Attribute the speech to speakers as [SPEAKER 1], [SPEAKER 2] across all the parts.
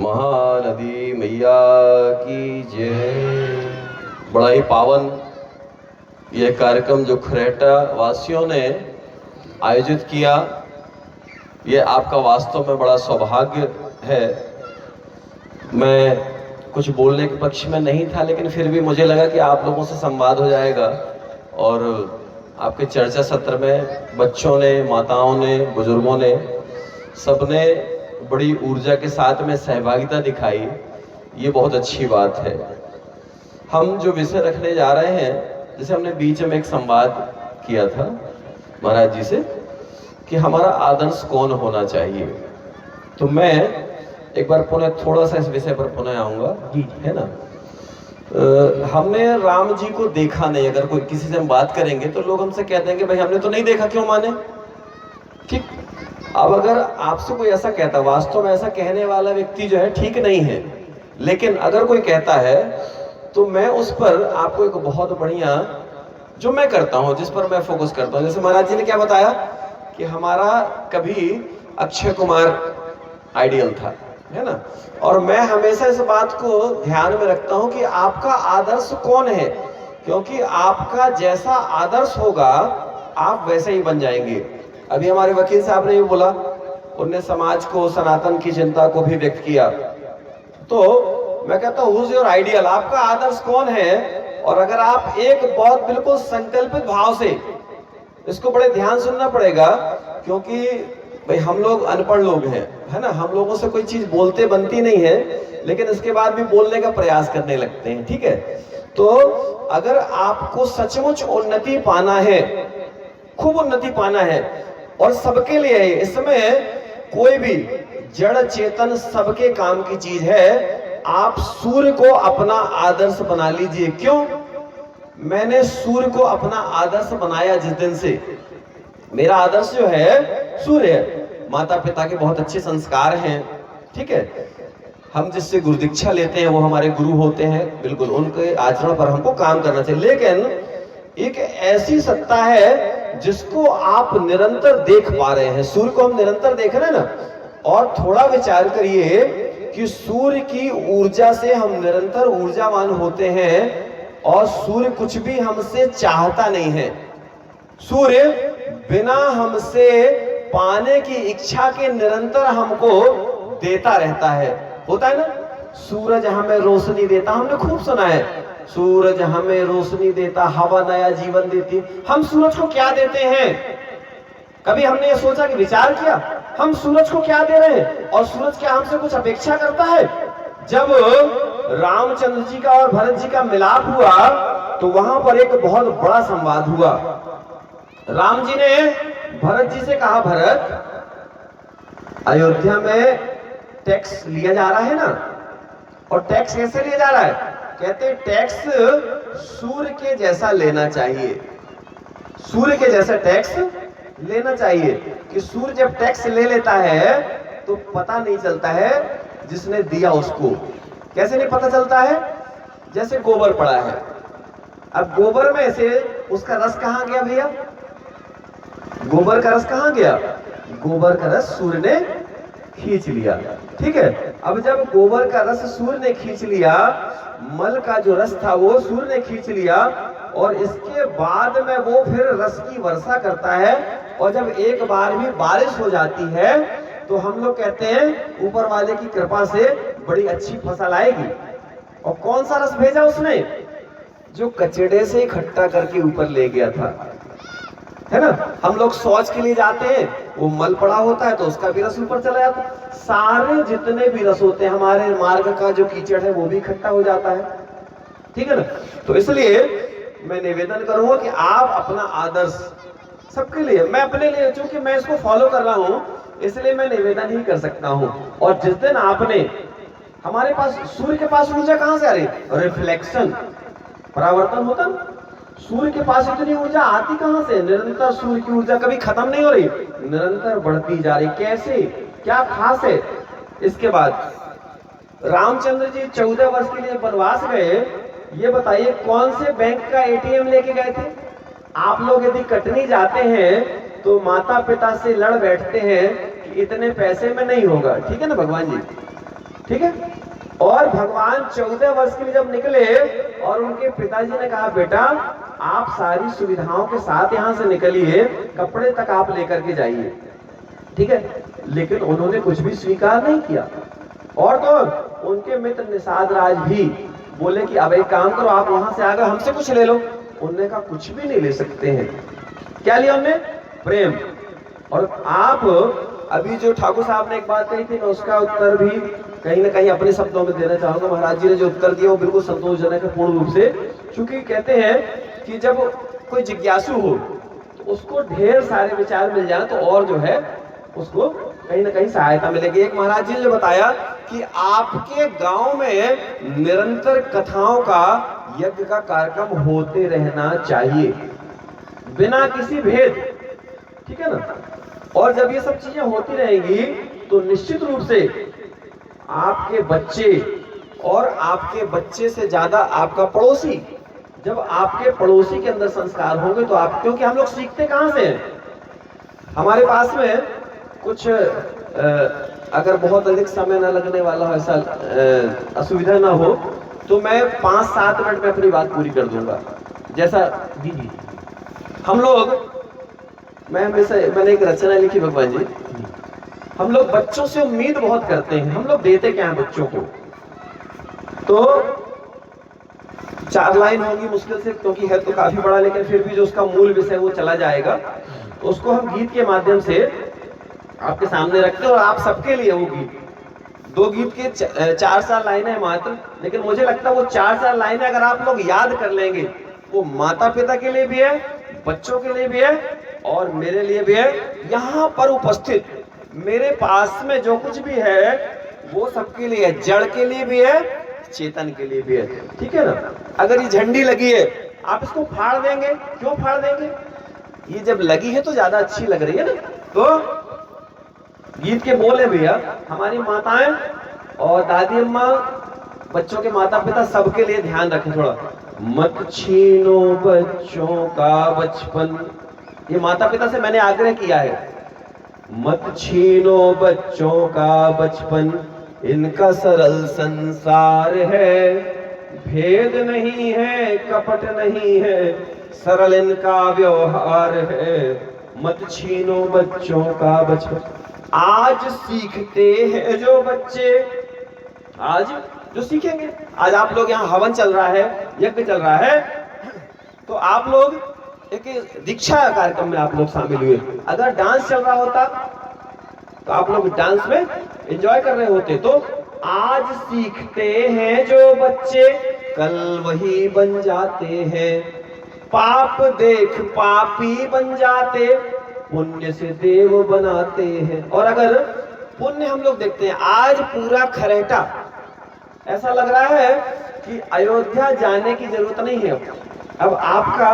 [SPEAKER 1] महानदी मैया की जय। बड़ा ही पावन यह कार्यक्रम जो खरेटा वासियों ने आयोजित किया, यह आपका वास्तव में बड़ा सौभाग्य है। मैं कुछ बोलने के पक्ष में नहीं था, लेकिन फिर भी मुझे लगा कि आप लोगों से संवाद हो जाएगा और आपके चर्चा सत्र में बच्चों ने, माताओं ने, बुजुर्गों ने, सबने बड़ी ऊर्जा के साथ में सहभागिता दिखाई। ये बहुत अच्छी बात है। हम जो विषय रखने जा रहे हैं, जैसे हमने बीच में एक संवाद किया था महाराज जी से कि हमारा आदर्श कौन होना चाहिए, तो मैं एक बार पुनः थोड़ा सा इस विषय पर पुनः आऊंगा, है ना। हमने राम जी को देखा नहीं। अगर कोई किसी से हम बात करेंगे तो लोग हमसे कहते हैं कि भाई हमने तो नहीं देखा, क्यों माने। ठीक। अब अगर आपसे कोई ऐसा कहता, वास्तव में ऐसा कहने वाला व्यक्ति जो है ठीक नहीं है, लेकिन अगर कोई कहता है तो मैं उस पर आपको एक बहुत बढ़िया, जो मैं करता हूं, जिस पर मैं फोकस करता हूं, जैसे महाराज जी ने क्या बताया कि हमारा कभी अक्षय कुमार आइडियल था, है ना। और मैं हमेशा इस बात को ध्यान में रखता हूं कि आपका आदर्श कौन है, क्योंकि आपका जैसा आदर्श होगा आप वैसे ही बन जाएंगे। अभी हमारे वकील साहब ने भी बोला, उनने समाज को, सनातन की चिंता को भी व्यक्त किया। तो मैं कहता हूं, हुज योर आइडियल, आपका आदर्श कौन है। और अगर आप एक बहुत बिल्कुल संकल्पित भाव से, इसको बड़े ध्यान सुनना पड़ेगा, क्योंकि भाई हम लोग अनपढ़ लोग हैं, है ना। हम लोगों से कोई चीज बोलते बनती नहीं है, लेकिन इसके बाद भी बोलने का प्रयास करने लगते हैं, ठीक है। तो अगर आपको सचमुच उन्नति पाना है, खूब उन्नति पाना है, और सबके लिए है, इसमें कोई भी जड़ चेतन सबके काम की चीज है। आप सूर्य को अपना आदर्श बना लीजिए। क्यों? मैंने सूर्य को अपना आदर्श बनाया जिस दिन से। मेरा आदर्श जो है सूर्य है। माता पिता के बहुत अच्छे संस्कार हैं, ठीक है। हम जिससे गुरु दीक्षा लेते हैं वो हमारे गुरु होते हैं, बिल्कुल उनके आचरण पर हमको काम करना चाहिए। लेकिन एक ऐसी सत्ता है जिसको आप निरंतर देख पा रहे हैं। सूर्य को हम निरंतर देख रहे हैं ना। और थोड़ा विचार करिए कि सूर्य की ऊर्जा से हम निरंतर ऊर्जावान होते हैं, और सूर्य कुछ भी हमसे चाहता नहीं है। सूर्य बिना हमसे पाने की इच्छा के निरंतर हमको देता रहता है। होता है ना, सूरज हमें रोशनी देता, हमने खूब सुना है, सूरज हमें रोशनी देता, हवा नया जीवन देती। हम सूरज को क्या देते हैं? कभी हमने ये सोचा कि विचार किया हम सूरज को क्या दे रहे हैं, और सूरज क्या हमसे कुछ अपेक्षा करता है? जब रामचंद्र जी का और भरत जी का मिलाप हुआ तो वहां पर एक बहुत बड़ा संवाद हुआ। राम जी ने भरत जी से कहा, भरत, अयोध्या में टैक्स लिया जा रहा है ना, और टैक्स कैसे लिया जा रहा है? कहते टैक्स सूर्य के जैसा लेना चाहिए। सूर्य के जैसा टैक्स लेना चाहिए। कि सूर्य जब टैक्स ले लेता है तो पता नहीं चलता है जिसने दिया उसको। कैसे नहीं पता चलता है? जैसे गोबर पड़ा है, अब गोबर में से उसका रस कहां गया भैया? गोबर का रस कहां गया? गोबर का रस सूर्य ने खींच लिया, ठीक है। अब जब गोबर का रस सूर्य ने खींच लिया, मल का जो रस था वो सूर्य ने खींच लिया, और इसके बाद में वो फिर रस की वर्षा करता है। और जब एक बार भी बारिश हो जाती है तो हम लोग कहते हैं ऊपर वाले की कृपा से बड़ी अच्छी फसल आएगी। और कौन सा रस भेजा उसने? जो कचड़े से इकट्ठा करके ऊपर ले गया था, है ना। हम लोग शौच के लिए जाते हैं, वो मल पड़ा होता है तो उसका भी रस ऊपर चला जाता है। सारे जितने भी रस होते हैं, हमारे मार्ग का जो कीचड़ है वो भी इकट्ठा हो जाता है, ठीक है ना। तो इसलिए मैं निवेदन करूंगा कि आप अपना आदर्श सबके लिए, मैं अपने लिए, चूंकि मैं इसको फॉलो कर रहा हूं इसलिए मैं निवेदन ही कर सकता हूं। और जिस दिन आपने, हमारे पास सूर्य के पास ऊर्जा कहां से आ रही? रिफ्लेक्शन, परावर्तन होता। सूर्य के पास इतनी ऊर्जा आती कहां से? निरंतर सूर्य की ऊर्जा कभी खत्म नहीं हो रही, निरंतर बढ़ती जा रही। कैसे? क्या खास है? इसके बाद रामचंद्र जी 14 वर्ष के लिए वनवास गए। ये बताइए कौन से बैंक का एटीएम लेके गए थे? आप लोग यदि कटनी जाते हैं तो माता पिता से लड़ बैठते हैं कि इतने पैसे में नहीं होगा, ठीक है ना भगवान जी। ठीक है। और भगवान 14 वर्ष के लिए जब निकले और उनके पिताजी ने कहा बेटा आप सारी सुविधाओं के साथ यहाँ से निकलिए, कपड़े तक आप लेकर के जाइए, ठीक है। लेकिन उन्होंने कुछ भी स्वीकार नहीं किया। और तो उनके मित्र निषाद राज भी बोले कि अब एक काम करो, आप वहां से आकर हमसे कुछ ले लो। उन्होंने कहा कुछ भी नहीं ले सकते हैं। क्या लिया उन्होंने? प्रेम। और आप अभी जो ठाकुर साहब ने एक बात कही थी, मैं उसका उत्तर भी कहीं ना कहीं अपने शब्दों में देना चाहूंगा। महाराज जी ने जो उत्तर दिया वो बिल्कुल संतोषजनक है पूर्ण रूप से, क्योंकि कहते हैं कि जब कोई जिज्ञासु हो तो उसको ढेर सारे विचार मिल जाए तो और जो है उसको कहीं ना कहीं सहायता मिलेगी। एक महाराज जी ने बताया कि आपके गांव में निरंतर कथाओं का, यज्ञ का कार्यक्रम होते रहना चाहिए बिना किसी भेद, ठीक है ना। और जब ये सब चीजें होती रहेंगी तो निश्चित रूप से आपके बच्चे और आपके बच्चे से ज्यादा आपका पड़ोसी, जब आपके पड़ोसी के अंदर संस्कार होंगे तो आप, क्योंकि हम लोग सीखते कहां से हैं? हमारे पास में कुछ अगर बहुत अधिक समय ना लगने वाला हो, ऐसा असुविधा ना हो, तो मैं 5-7 मिनट में अपनी बात पूरी कर दूंगा। जैसा जी हम लोग, मैंने एक रचना लिखी भगवान जी, हम लोग बच्चों से उम्मीद बहुत करते हैं। हम लोग देते क्या है बच्चों को? तो 4 लाइन होगी मुश्किल से, क्योंकि है तो काफी बड़ा, लेकिन फिर भी जो उसका मूल विषय वो चला जाएगा। तो उसको हम गीत के माध्यम से आपके सामने रखते हैं और आप सबके लिए वो गीत, 2 गीत के 4-4 लाइनें हैं मात्र, लेकिन मुझे लगता है वो 4-4 लाइनें अगर आप लोग याद कर लेंगे, वो माता पिता के लिए भी है, बच्चों के लिए भी है और मेरे लिए भी है। यहाँ पर उपस्थित मेरे पास में जो कुछ भी है वो सबके लिए है, जड़ के लिए भी है, चेतन के लिए भी है, ठीक है ना। अगर ये झंडी लगी है आप इसको फाड़ देंगे, क्यों फाड़ देंगे? ये जब लगी है तो ज्यादा अच्छी लग रही है ना। तो गीत के बोले भैया, हमारी माताएं और दादी अम्मा, बच्चों के माता पिता सबके लिए ध्यान रखें थोड़ा। मत छीनो बच्चों का बचपन, ये माता पिता से मैंने आग्रह किया है। मत छीनो बच्चों का बचपन, इनका सरल संसार है, भेद नहीं है, कपट नहीं है, सरल इनका व्यवहार है। मत छीनो बच्चों का बचपन। आज सीखते हैं जो बच्चे, आज जो सीखेंगे, आज आप लोग यहाँ हवन चल रहा है, यज्ञ चल रहा है, तो आप लोग एक दीक्षा कार्यक्रम में आप लोग शामिल हुए। अगर डांस चल रहा होता तो आप लोग डांस में एंजॉय कर रहे होते। तो आज सीखते हैं जो बच्चे, कल वही बन जाते हैं, पाप देख पापी बन जाते, पुण्य से देव बनाते हैं। और अगर पुण्य हम लोग देखते हैं, आज पूरा खरेटा ऐसा लग रहा है कि अयोध्या जाने की जरूरत नहीं है। अब आपका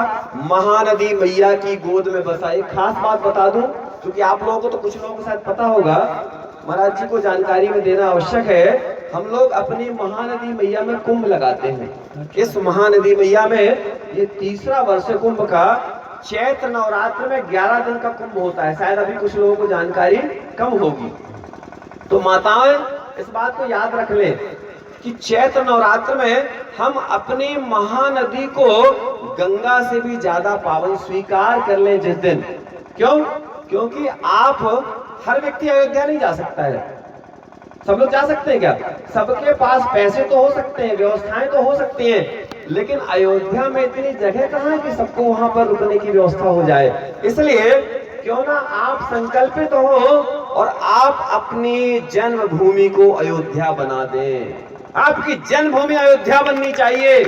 [SPEAKER 1] महानदी मैया की गोद में बसा। एक खास बात बता दूं, क्योंकि आप लोगों को तो कुछ लोगों को शायद पता होगा, महाराज जी को जानकारी में देना आवश्यक है। हम लोग अपनी महानदी मैया में कुंभ लगाते हैं। इस महानदी मैया में ये 3रा वर्ष है कुंभ का। चैत्र नवरात्र में 11 दिन का कुंभ होता है, शायद अभी कुछ लोगों को जानकारी कम होगी। तो माताएं इस बात को याद रख लें कि चैत्र नवरात्र में हम अपनी महानदी को गंगा से भी ज्यादा पावन स्वीकार कर लें जिस दिन। क्यों? क्योंकि आप, हर व्यक्ति अयोध्या नहीं जा सकता है। सब लोग जा सकते हैं क्या? सबके पास पैसे तो हो सकते हैं, व्यवस्थाएं तो हो सकती हैं, लेकिन अयोध्या में इतनी जगह कहाँ है कि सबको वहां पर रुकने की व्यवस्था हो जाए। इसलिए क्यों ना आप संकल्पित हो और आप अपनी जन्मभूमि को अयोध्या बना दें। आपकी जन्मभूमि अयोध्या बननी चाहिए,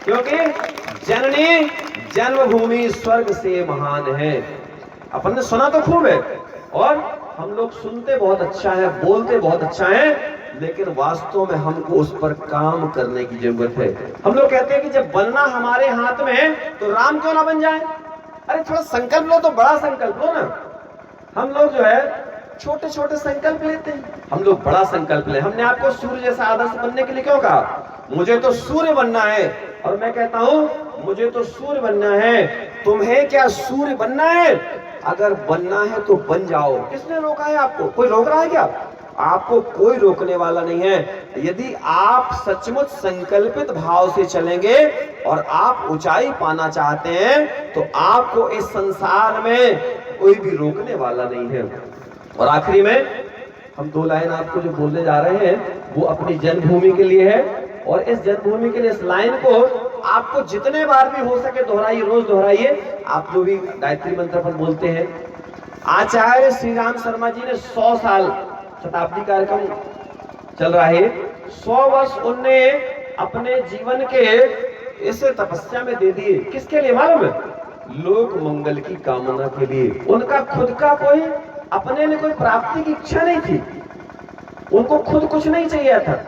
[SPEAKER 1] क्योंकि जननी जन्मभूमि स्वर्ग से महान है। अपन ने सुना तो खूब है और हम लोग सुनते बहुत अच्छा है, बोलते बहुत अच्छा है, लेकिन वास्तव में हमको उस पर काम करने की जरूरत है। हम लोग कहते हैं कि जब बनना हमारे हाथ में है तो राम क्यों ना बन जाए। अरे थोड़ा संकल्प लो, तो बड़ा संकल्प लो ना। हम लोग जो है छोटे छोटे संकल्प लेते हैं, हम लोग बड़ा संकल्प ले। हमने आपको सूर्य जैसा आदर्श बनने के लिए क्यों कहा? मुझे तो सूर्य बनना है, और मैं कहता हूं मुझे तो सूर्य बनना है। तुम्हें क्या सूर्य बनना है? अगर बनना है तो बन जाओ। किसने रोका है आपको? कोई रोक रहा है क्या? आपको कोई रोकने वाला नहीं है। यदि आप सचमुच संकल्पित भाव से चलेंगे और आप ऊंचाई पाना चाहते हैं तो आपको इस संसार में कोई भी रोकने वाला नहीं है। और आखिरी में हम 2 लाइन आपको जो बोलने जा रहे हैं वो अपनी जन्मभूमि के लिए है। और इस जन्मभूमि के लिए इस लाइन को आपको जितने बार भी हो सके दोहराइए, रोज दोहराइए। आप जो भी गायत्री मंत्र पर बोलते हैं, आचार्य श्री राम शर्मा जी ने 100 साल शताब्दी कार्यक्रम चल रहा है, 100 वर्ष उनने अपने जीवन के इस तपस्या में दे दिए। किसके लिए मालूम है? लोक मंगल की कामना के लिए। उनका खुद का कोई अपने लिए कोई प्राप्ति की इच्छा नहीं थी, उनको खुद कुछ नहीं चाहिए था।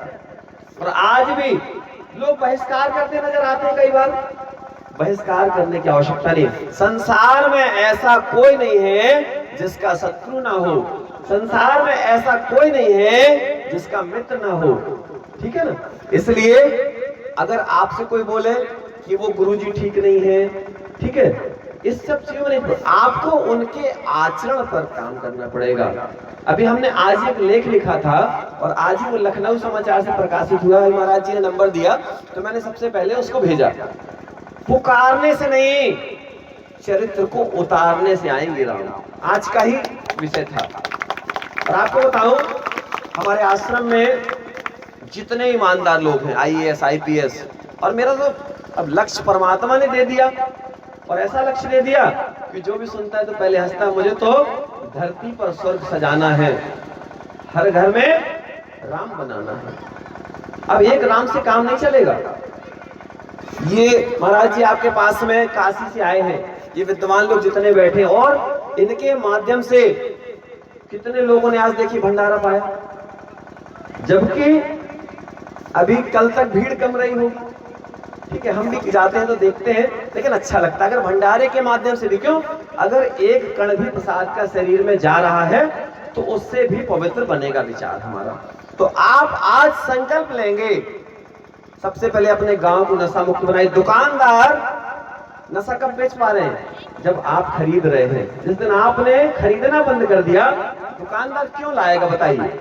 [SPEAKER 1] और आज भी लोग बहिष्कार करते नजर आते हैं। कई बार बहिष्कार करने की आवश्यकता नहीं। संसार में ऐसा कोई नहीं है जिसका शत्रु ना हो, संसार में ऐसा कोई नहीं है जिसका मित्र ना हो, ठीक है ना। इसलिए अगर आपसे कोई बोले कि वो गुरुजी ठीक नहीं है, ठीक है, इस सब चीजों में नहीं, आपको उनके आचरण पर काम करना पड़ेगा। अभी हमने आज एक लेख लिखा था और आज ही वो लखनऊ समाचार से प्रकाशित हुआ। महाराज जी ने नंबर दिया तो मैंने सबसे पहले उसको भेजा। पुकारने से नहीं, चरित्र को उतारने से आएंगे राम, आज का ही विषय था। और आपको बताऊं, हमारे आश्रम में जितने ईमानदार लोग हैं, IAS IPS, और मेरा तो अब लक्ष्य परमात्मा ने दे दिया, और ऐसा लक्ष्य दे दिया कि जो भी सुनता है तो पहले हंसता है, मुझे तो धरती पर स्वर्ग सजाना है, हर घर में राम बनाना है। अब एक राम से काम नहीं चलेगा। ये महाराज जी आपके पास में काशी से आए हैं, ये विद्वान लोग जितने बैठे, और इनके माध्यम से कितने लोगों ने आज देखिए भंडारा पाया, जबकि अभी कल तक भीड़ कम रही होगी, ठीक है। हम भी जाते हैं तो देखते हैं, लेकिन अच्छा लगता है अगर भंडारे के माध्यम से भी। क्यों? अगर एक कण भी प्रसाद का शरीर में जा रहा है तो उससे भी पवित्र बनेगा विचार हमारा। तो आप आज संकल्प लेंगे, सबसे पहले अपने गांव को नशा मुक्त बनाइए। दुकानदार नशा कब बेच पा रहे हैं? जब आप खरीद रहे हैं। जिस दिन आपने खरीदना बंद कर दिया, दुकानदार क्यों लाएगा बताइए?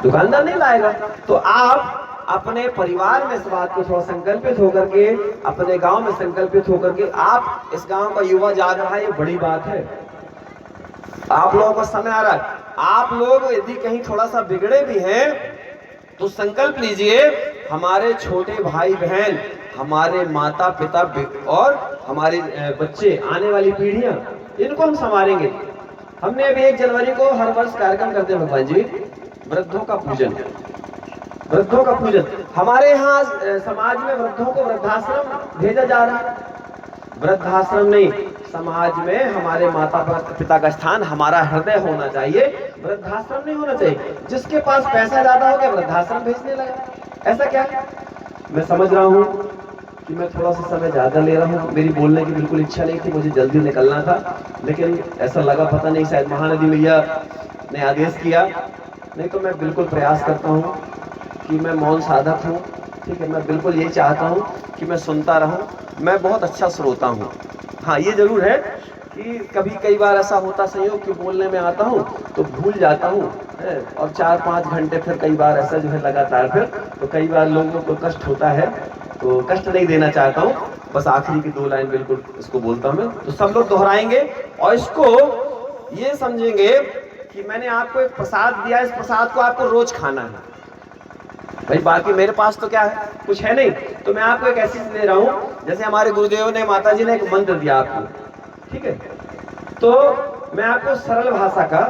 [SPEAKER 1] दुकानदार नहीं लाएगा। तो आप अपने परिवार में इस बात को थोड़ा संकल्पित होकर के, अपने गांव में संकल्पित होकर के, आप इस गांव का युवा जाग रहा है, ये बड़ी बात है। आप लोगों का समय आ रहा है। आप लोग यदि कहीं थोड़ा सा बिगड़े भी हैं तो संकल्प लीजिए, हमारे छोटे भाई बहन, हमारे माता पिता और हमारे बच्चे, आने वाली पीढ़ियां, इनको हम संवारेंगे। हमने अभी 1 जनवरी को हर वर्ष कार्यक्रम करते हैं भगवान जी, वृद्धों का पूजन, वृद्धों का पूजन। हमारे यहाँ समाज में वृद्धों को वृद्धाश्रम भेजा जा रहा है। वृद्धाश्रम नहीं, समाज में हमारे माता पिता का स्थान, हमारा हृदय होना चाहिए, वृद्धाश्रम नहीं होना चाहिए। जिसके पास पैसा ज्यादा हो गया वृद्धाश्रम भेजने लगा, ऐसा क्या? मैं समझ रहा हूँ कि मैं थोड़ा सा समय ज्यादा ले रहा हूँ, मेरी बोलने की बिल्कुल इच्छा नहीं थी, मुझे जल्दी निकलना था, लेकिन ऐसा लगा पता नहीं शायद महानदी मैया ने आदेश किया, नहीं तो मैं बिल्कुल प्रयास करता हूँ कि मैं मौन साधक हूँ, ठीक है। मैं बिल्कुल यही चाहता हूँ कि मैं सुनता रहूँ, मैं बहुत अच्छा श्रोता हूँ। हाँ, ये जरूर है कि कभी कई बार ऐसा होता संयोग कि बोलने में आता हूँ तो भूल जाता हूँ, और 4-5 घंटे फिर कई बार ऐसा जो है लगातार, फिर तो कई बार लोगों को कष्ट होता है, तो कष्ट नहीं देना चाहता हूँ। बस आखिरी की 2 लाइन बिल्कुल इसको बोलता हूँ मैं, तो सब लोग दोहराएंगे और इसको ये समझेंगे कि मैंने आपको एक प्रसाद दिया, इस प्रसाद को आपको रोज खाना है भाई। बाकी मेरे पास तो क्या है, कुछ है नहीं, तो मैं आपको एक ऐसी चीज दे रहा हूँ, जैसे हमारे गुरुदेव ने, माता जी ने एक मंत्र दिया आपको, ठीक है। तो मैं आपको सरल भाषा का,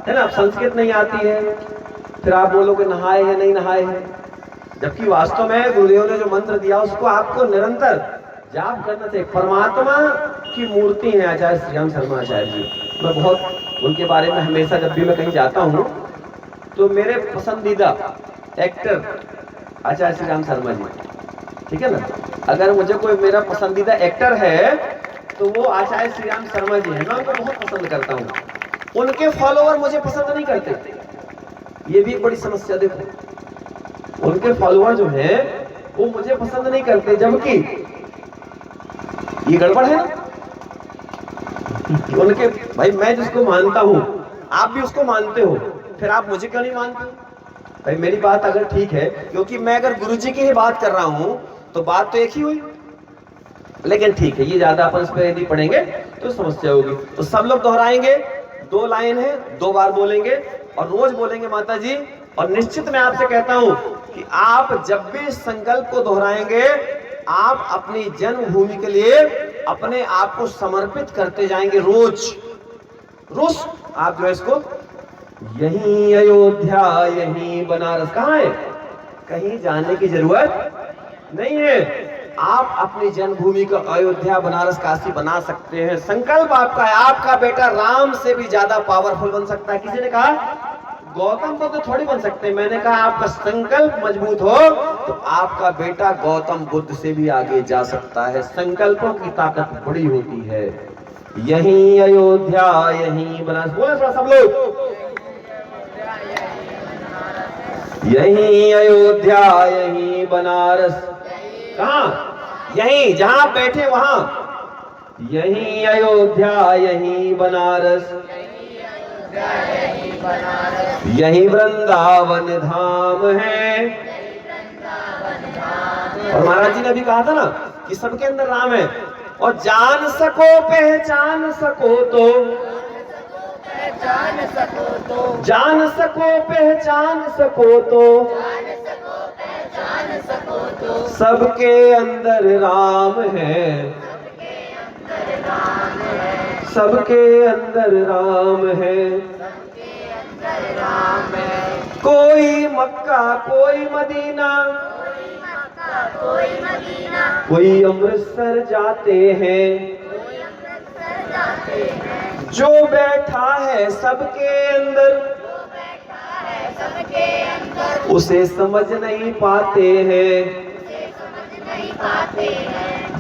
[SPEAKER 1] है ना, संस्कृत नहीं आती है, फिर आप बोलोगे नहाए हैं नहीं नहाए हैं, जबकि वास्तव में गुरुदेव ने जो मंत्र दिया उसको आपको निरंतर जाप करना चाहिए। परमात्मा की मूर्ति है आचार्य श्री राम शर्मा आचार्य जी। मैं बहुत उनके बारे में हमेशा, जब भी मैं कहीं जाता हूँ तो मेरे पसंदीदा एक्टर आचार्य श्री राम शर्मा जी, ठीक है ना। अगर मुझे कोई मेरा पसंदीदा एक्टर है तो वो आचार्य श्री राम शर्मा जी है, मैं उनको बहुत पसंद करता हूँ। उनके फॉलोवर मुझे पसंद नहीं करते, ये भी एक बड़ी समस्या। देखो, उनके फॉलोवर जो हैं वो मुझे पसंद नहीं करते, जबकि ये गड़बड़ है ना। उनके भाई, मैं जिसको मानता हूँ आप भी उसको मानते हो, फिर आप मुझे क्यों नहीं मानते? भाई मेरी बात अगर ठीक है, क्योंकि मैं अगर गुरुजी की ही बात कर रहा हूं तो बात तो एक ही हुई। लेकिन ठीक है, ये ज्यादा अपन इस पर यदि पढ़ेंगे तो समस्या होगी। तो सब लोग दोहराएंगे, 2 लाइन है, 2 बार बोलेंगे और रोज बोलेंगे माता जी। और निश्चित मैं आपसे कहता हूं कि आप जब भी इस संकल्प को दोहराएंगे, आप अपनी जन्मभूमि के लिए अपने आप को समर्पित करते जाएंगे। रोज रोज आप जो है इसको, यही अयोध्या यही बनारस, कहाँ है, कहीं जाने की जरूरत नहीं है। आप अपनी जन्मभूमि को अयोध्या बनारस काशी बना सकते हैं। संकल्प आपका है। आपका बेटा राम से भी ज्यादा पावरफुल बन सकता है। किसी ने कहा गौतम बुद्ध तो थोड़ी बन सकते। मैंने कहा आपका संकल्प मजबूत हो तो आपका बेटा गौतम बुद्ध से भी आगे जा सकता है। संकल्पों की ताकत बड़ी होती है। यही अयोध्या यही बनारस, बोले थोड़ा सब लोग, यही अयोध्या यही बनारस। कहाँ? यही जहां बैठे वहां, यही अयोध्या यही बनारस, यही वृंदावन धाम है। और महाराज जी ने भी कहा था ना कि सबके अंदर राम है। और जान सको पहचान सको तो, जान सको पहचान सको तो, सबके अंदर राम है, सबके अंदर राम है। कोई मक्का कोई मदीना, कोई अमृतसर जाते हैं। जो बैठा है सबके अंदर, उसे समझ नहीं पाते हैं।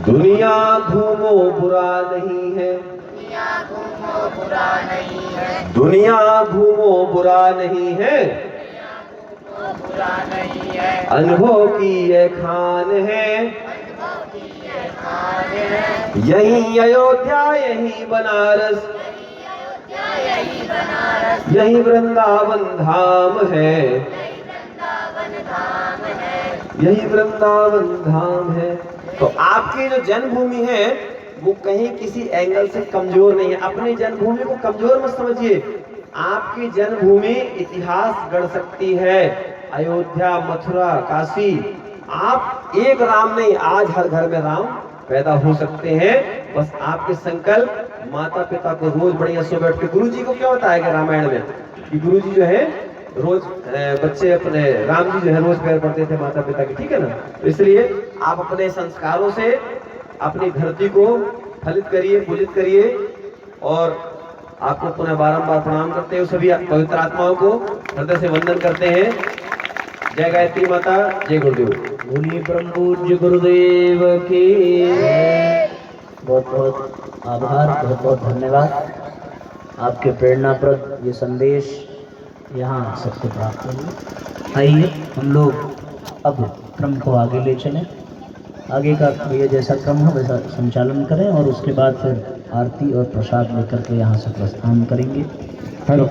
[SPEAKER 1] दुनिया घूमो बुरा नहीं है, दुनिया घूमो बुरा नहीं है, अनुभव की ये खान है। यही अयोध्या यही बनारस, यही वृंदावन धाम है, यही वृंदावन धाम है। तो आपकी जो जन्मभूमि है वो कहीं किसी एंगल से कमजोर नहीं है। अपनी जन्मभूमि को कमजोर मत समझिए। आपकी जन्मभूमि इतिहास गढ़ सकती है। अयोध्या, मथुरा, काशी, आप एक राम नहीं, आज हर घर में राम पैदा हो सकते हैं। बस आपके संकल्प, माता पिता को रोज बढ़िया सो बैठ के, गुरुजी को क्या बताया गया रामायण में कि गुरुजी जो है रोज बच्चे अपने, राम जी जो है रोज पैर पड़ते थे माता पिता की, ठीक है ना। तो इसलिए आप अपने संस्कारों से अपनी धरती को फलित करिए, पूजित करिए। और आपको पुनः बारंबार प्रणाम करते हैं। सभी पवित्र आत्माओं को हृदय से वंदन करते हैं। जय गायत्री माता, जय गुरुदेव।
[SPEAKER 2] बोलिए परम पूज्य गुरुदेव की। बहुत बहुत आभार, बहुत बहुत धन्यवाद। आपके प्रेरणाप्रद ये संदेश यहाँ सबको प्राप्त होगी। आइए हम लोग अब क्रम को आगे ले चलें। आगे का ये जैसा क्रम हो वैसा संचालन करें और उसके बाद फिर आरती और प्रसाद लेकर के यहाँ से प्रस्थान करेंगे। हेलो।